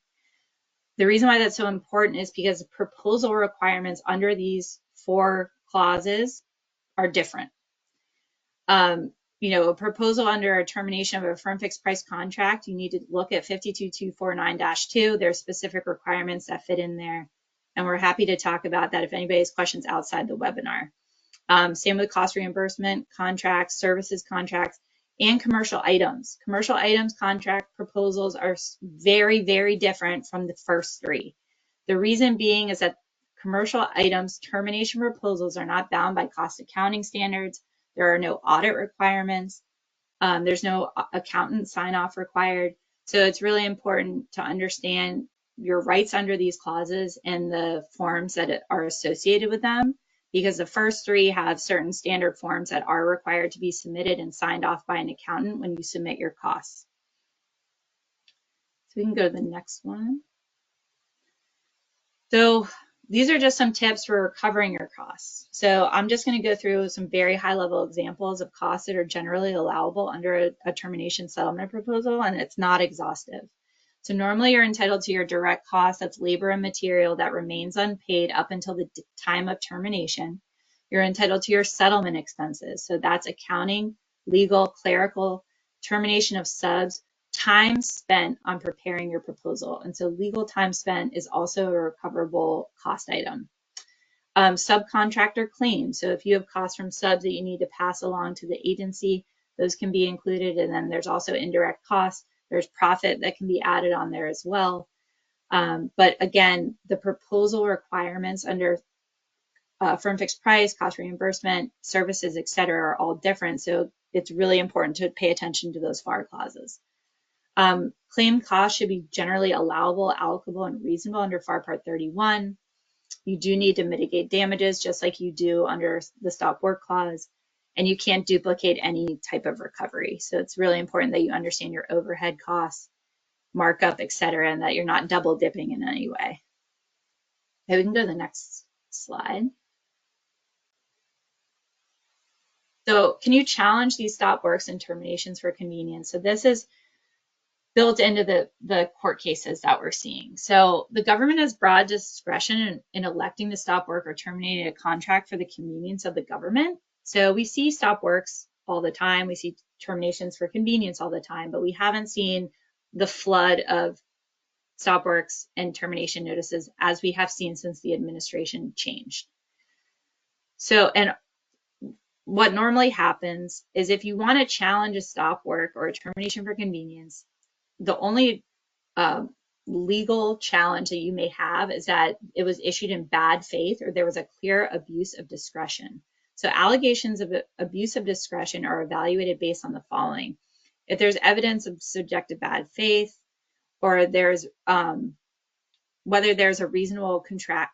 The reason why that's so important is because proposal requirements under these 4 clauses are different. A proposal under a termination of a firm fixed price contract, you need to look at 52249-2. There's specific requirements that fit in there, and we're happy to talk about that if anybody has questions outside the webinar. Same with cost reimbursement contracts, services contracts, and commercial items. Commercial items contract proposals are very, very different from the first 3. The reason being is that commercial items termination proposals are not bound by cost accounting standards. There are no audit requirements. There's no accountant sign off required. So it's really important to understand your rights under these clauses and the forms that are associated with them, because the first 3 have certain standard forms that are required to be submitted and signed off by an accountant when you submit your costs. So we can go to the next one. So these are just some tips for recovering your costs. So I'm just going to go through some very high-level examples of costs that are generally allowable under a termination settlement proposal, and it's not exhaustive. So normally you're entitled to your direct cost, that's labor and material, that remains unpaid up until the time of termination. You're entitled to your settlement expenses. So that's accounting, legal, clerical, termination of subs, time spent on preparing your proposal. And so legal time spent is also a recoverable cost item. Subcontractor claims. So if you have costs from subs that you need to pass along to the agency, those can be included. And then there's also indirect costs. There's profit that can be added on there as well. But again, the proposal requirements under firm fixed price, cost reimbursement, services, et cetera, are all different. So it's really important to pay attention to those FAR clauses. Claim costs should be generally allowable, allocable, and reasonable under FAR Part 31. You do need to mitigate damages just like you do under the stop work clause, and you can't duplicate any type of recovery. So it's really important that you understand your overhead costs, markup, et cetera, and that you're not double dipping in any way. Okay, we can go to the next slide. So can you challenge these stop works and terminations for convenience? So this is built into the court cases that we're seeing. So the government has broad discretion in electing to stop work or terminating a contract for the convenience of the government. So we see stop works all the time. We see terminations for convenience all the time, but we haven't seen the flood of stop works and termination notices as we have seen since the administration changed. So, and what normally happens is if you want to challenge a stop work or a termination for convenience, the only legal challenge that you may have is that it was issued in bad faith or there was a clear abuse of discretion. So allegations of abuse of discretion are evaluated based on the following. If there's evidence of subjective bad faith, or there's whether there's a reasonable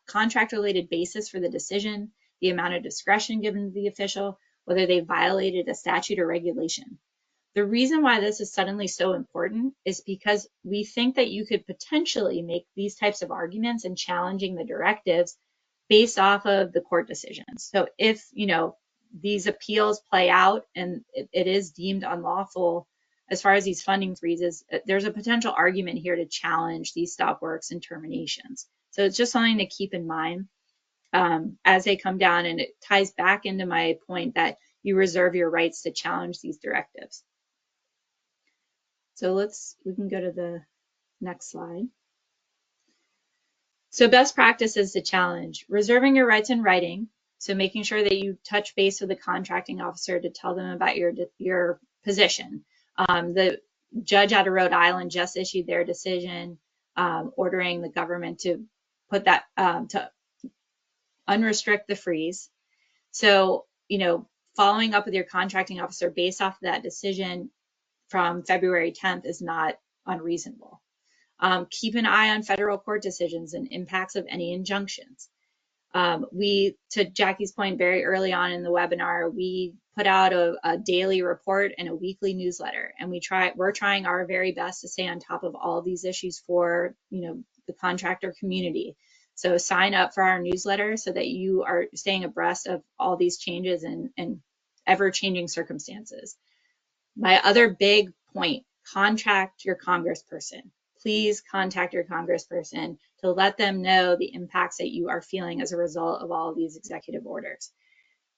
contract-related basis for the decision, the amount of discretion given to the official, whether they violated a statute or regulation. The reason why this is suddenly so important is because we think that you could potentially make these types of arguments in challenging the directives based off of the court decisions. So if, these appeals play out and it is deemed unlawful as far as these funding freezes, there's a potential argument here to challenge these stop works and terminations. So it's just something to keep in mind as they come down, and it ties back into my point that you reserve your rights to challenge these directives. So we can go to the next slide. So best practices to challenge: reserving your rights in writing. So making sure that you touch base with the contracting officer to tell them about your position. The judge out of Rhode Island just issued their decision ordering the government to put that, to unrestrict the freeze. So, following up with your contracting officer based off of that decision from February 10th is not unreasonable. Keep an eye on federal court decisions and impacts of any injunctions. To Jackie's point, very early on in the webinar, we put out a daily report and a weekly newsletter, and we're trying our very best to stay on top of all of these issues for, the contractor community. So sign up for our newsletter so that you are staying abreast of all these changes and ever-changing circumstances. My other big point, contact your congressperson. Please contact your congressperson to let them know the impacts that you are feeling as a result of all of these executive orders.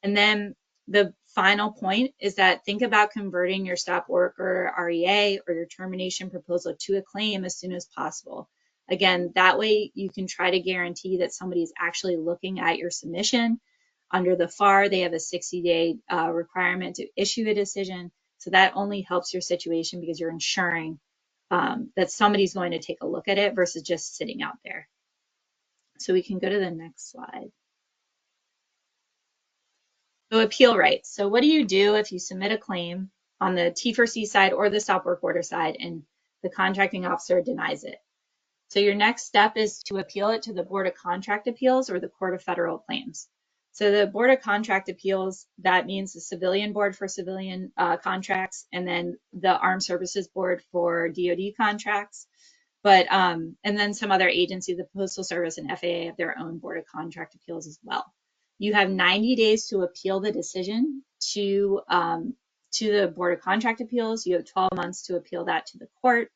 And then the final point is that think about converting your stop work order REA or your termination proposal to a claim as soon as possible. Again, that way you can try to guarantee that somebody is actually looking at your submission. Under the FAR, they have a 60-day requirement to issue a decision. So that only helps your situation because you're ensuring that somebody's going to take a look at it versus just sitting out there. So we can go to the next slide. So appeal rights. So what do you do if you submit a claim on the T4C side or the stop work order side and the contracting officer denies it? So your next step is to appeal it to the Board of Contract Appeals or the Court of Federal Claims. So the Board of Contract Appeals, that means the Civilian Board for civilian contracts, and then the Armed Services Board for DoD contracts. But and then some other agencies, the Postal Service and FAA, have their own Board of Contract Appeals as well. You have 90 days to appeal the decision to the Board of Contract Appeals. You have 12 months to appeal that to the court.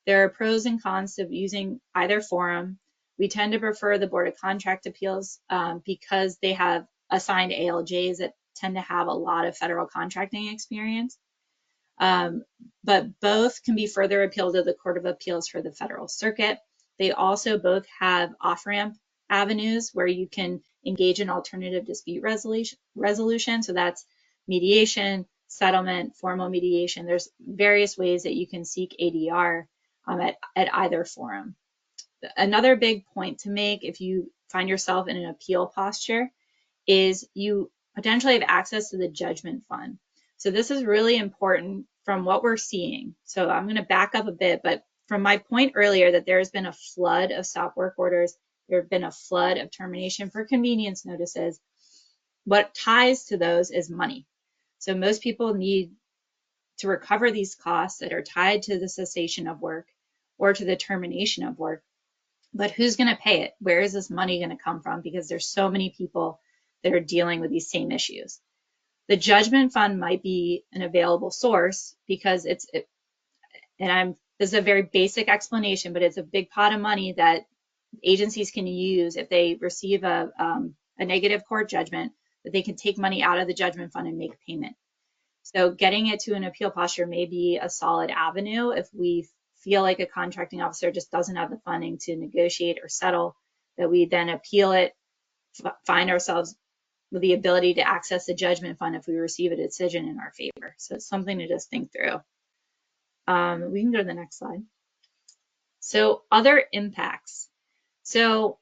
There are pros and cons of using either forum. We tend to prefer the Board of Contract Appeals because they have assigned ALJs that tend to have a lot of federal contracting experience. But both can be further appealed to the Court of Appeals for the Federal Circuit. They also both have off-ramp avenues where you can engage in alternative dispute resolution. So that's mediation, settlement, formal mediation. There's various ways that you can seek ADR at either forum. Another big point to make if you find yourself in an appeal posture is you potentially have access to the judgment fund. So this is really important from what we're seeing. So I'm going to back up a bit, but from my point earlier that there has been a flood of stop work orders, there have been a flood of termination for convenience notices. What ties to those is money. So most people need to recover these costs that are tied to the cessation of work or to the termination of work. But who's going to pay it? Where is this money going to come from? Because there's so many people that are dealing with these same issues. The judgment fund might be an available source because this is a very basic explanation, but it's a big pot of money that agencies can use if they receive a negative court judgment, that they can take money out of the judgment fund and make payment. So getting it to an appeal posture may be a solid avenue if we feel like a contracting officer just doesn't have the funding to negotiate or settle, that we then appeal it, find ourselves with the ability to access the judgment fund if we receive a decision in our favor. So it's something to just think through. We can go to the next slide. So other impacts. So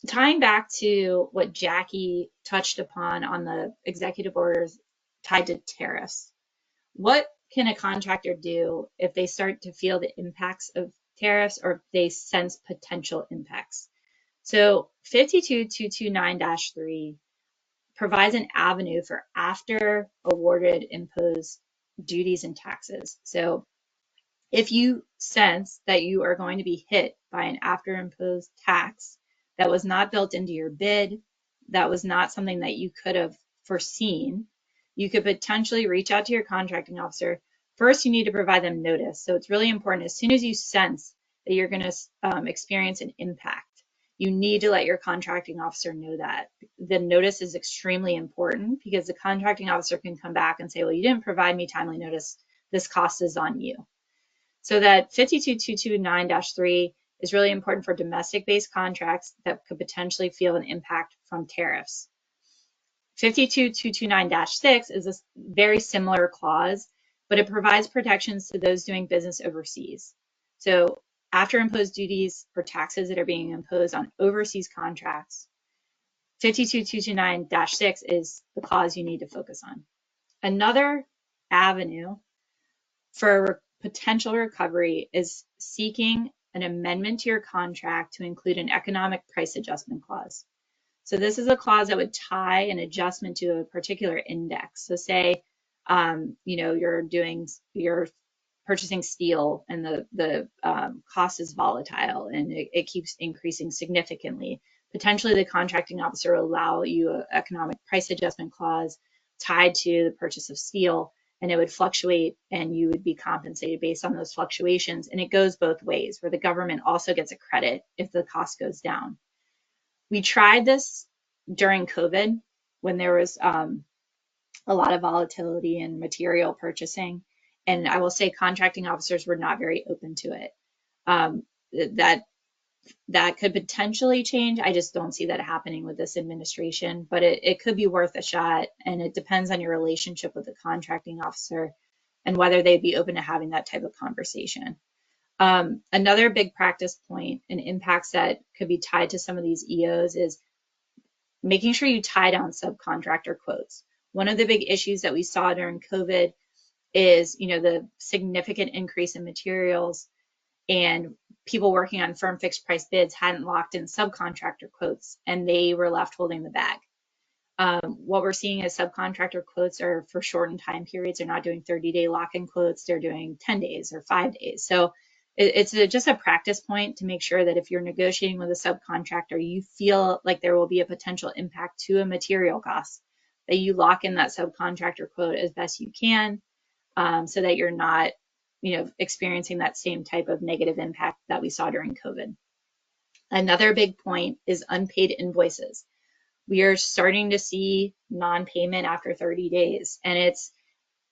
tying back to what Jackie touched upon on the executive orders tied to tariffs, what can a contractor do if they start to feel the impacts of tariffs or if they sense potential impacts? So 52229-3 provides an avenue for after awarded imposed duties and taxes. So if you sense that you are going to be hit by an after imposed tax that was not built into your bid, that was not something that you could have foreseen, you could potentially reach out to your contracting officer. First, you need to provide them notice. So it's really important. As soon as you sense that you're going to experience an impact, you need to let your contracting officer know that. The notice is extremely important because the contracting officer can come back and say, well, you didn't provide me timely notice. This cost is on you. So that 52229-3 is really important for domestic-based contracts that could potentially feel an impact from tariffs. 52229-6 is a very similar clause, but it provides protections to those doing business overseas. So after imposed duties or taxes that are being imposed on overseas contracts, 52229-6 is the clause you need to focus on. Another avenue for potential recovery is seeking an amendment to your contract to include an economic price adjustment clause. So this is a clause that would tie an adjustment to a particular index. So say, you're purchasing steel and the cost is volatile and it keeps increasing significantly. Potentially the contracting officer will allow you an economic price adjustment clause tied to the purchase of steel, and it would fluctuate and you would be compensated based on those fluctuations. And it goes both ways, where the government also gets a credit if the cost goes down. We tried this during COVID when there was a lot of volatility in material purchasing. And I will say contracting officers were not very open to it. That could potentially change. I just don't see that happening with this administration, but it could be worth a shot. And it depends on your relationship with the contracting officer and whether they'd be open to having that type of conversation. Another big practice point and impacts that could be tied to some of these EOs is making sure you tie down subcontractor quotes. One of the big issues that we saw during COVID is, the significant increase in materials, and people working on firm fixed price bids hadn't locked in subcontractor quotes and they were left holding the bag. What we're seeing is subcontractor quotes are for shortened time periods. They're not doing 30-day lock-in quotes. They're doing 10 days or 5 days. So it's just a practice point to make sure that if you're negotiating with a subcontractor, you feel like there will be a potential impact to a material cost, that you lock in that subcontractor quote as best you can, so that you're not, experiencing that same type of negative impact that we saw during COVID. Another big point is unpaid invoices. We are starting to see non-payment after 30 days, and it's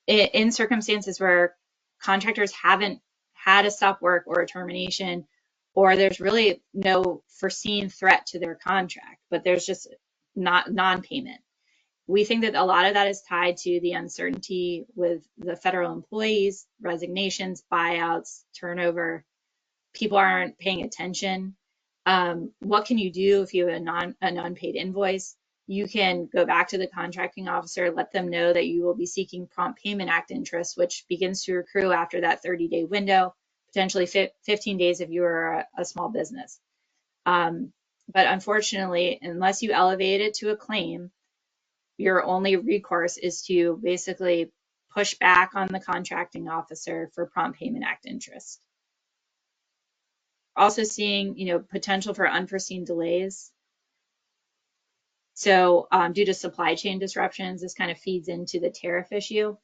in circumstances where contractors haven't had a stop work or a termination, or there's really no foreseen threat to their contract, but there's just not non-payment. We think that a lot of that is tied to the uncertainty with the federal employees, resignations, buyouts, turnover. People aren't paying attention. What can you do if you have an unpaid invoice? You can go back to the contracting officer, let them know that you will be seeking Prompt Payment Act interest, which begins to accrue after that 30-day window, potentially 15 days if you are a small business. But unfortunately, unless you elevate it to a claim, your only recourse is to basically push back on the contracting officer for Prompt Payment Act interest. Also seeing, potential for unforeseen delays. So due to supply chain disruptions, this kind of feeds into the tariff issue.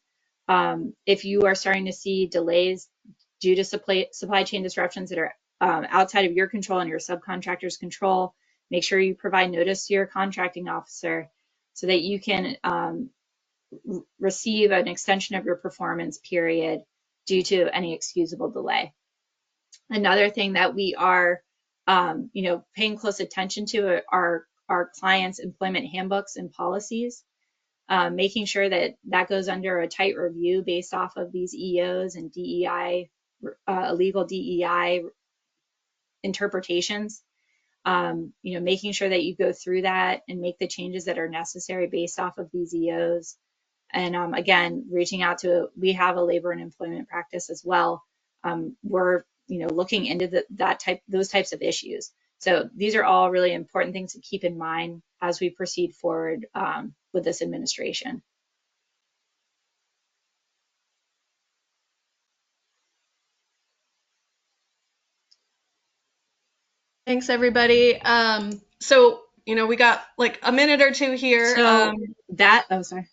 If you are starting to see delays due to supply chain disruptions that are outside of your control and your subcontractor's control, make sure you provide notice to your contracting officer so that you can receive an extension of your performance period due to any excusable delay. Another thing that we are, paying close attention to are our clients' employment handbooks and policies, making sure that that goes under a tight review based off of these EOs and DEI, illegal DEI interpretations. Making sure that you go through that and make the changes that are necessary based off of these EOs. And again, reaching out to, we have a labor and employment practice as well. We're looking into those types of issues. So these are all really important things to keep in mind as we proceed forward with this administration. Thanks, everybody. So, we got like a minute or two here. So sorry.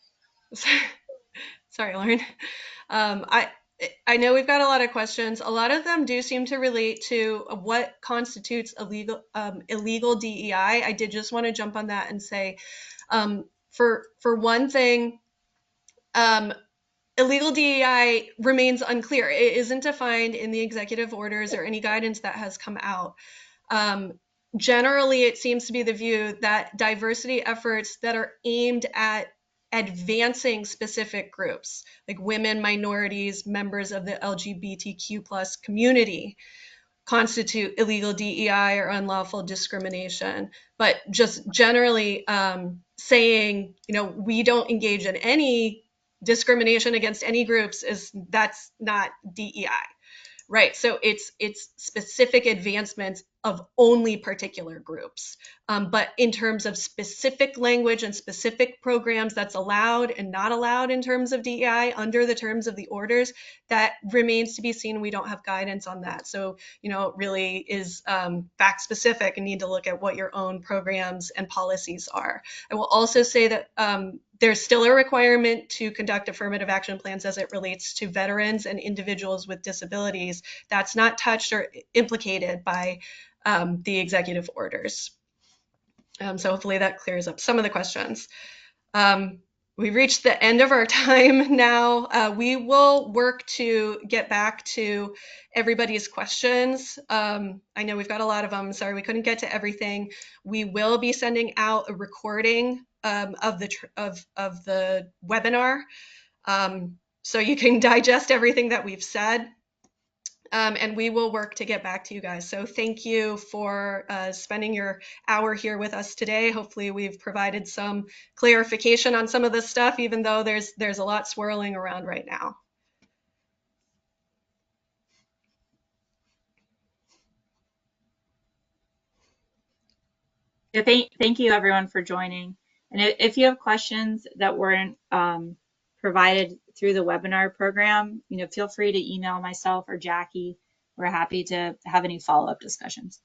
Sorry, Lauren. I know we've got a lot of questions. A lot of them do seem to relate to what constitutes illegal DEI. I did just want to jump on that and say, for one thing, illegal DEI remains unclear. It isn't defined in the executive orders or any guidance that has come out. Generally, it seems to be the view that diversity efforts that are aimed at advancing specific groups, like women, minorities, members of the LGBTQ plus community, constitute illegal DEI or unlawful discrimination. But just generally saying, we don't engage in any discrimination against any groups, that's not DEI. Right. So it's specific advancements of only particular groups. But in terms of specific language and specific programs that's allowed and not allowed in terms of DEI under the terms of the orders, that remains to be seen. We don't have guidance on that. So, it really is fact specific and need to look at what your own programs and policies are. I will also say that there's still a requirement to conduct affirmative action plans as it relates to veterans and individuals with disabilities. That's not touched or implicated by the executive orders. So hopefully that clears up some of the questions. We've reached the end of our time now. We will work to get back to everybody's questions. I know we've got a lot of them. Sorry, we couldn't get to everything. We will be sending out a recording of the webinar, so you can digest everything that we've said. And we will work to get back to you guys. So thank you for spending your hour here with us today. Hopefully we've provided some clarification on some of this stuff, even though there's a lot swirling around right now. Yeah, thank you everyone for joining. And if you have questions that weren't provided through the webinar program, feel free to email myself or Jackie. We're happy to have any follow-up discussions.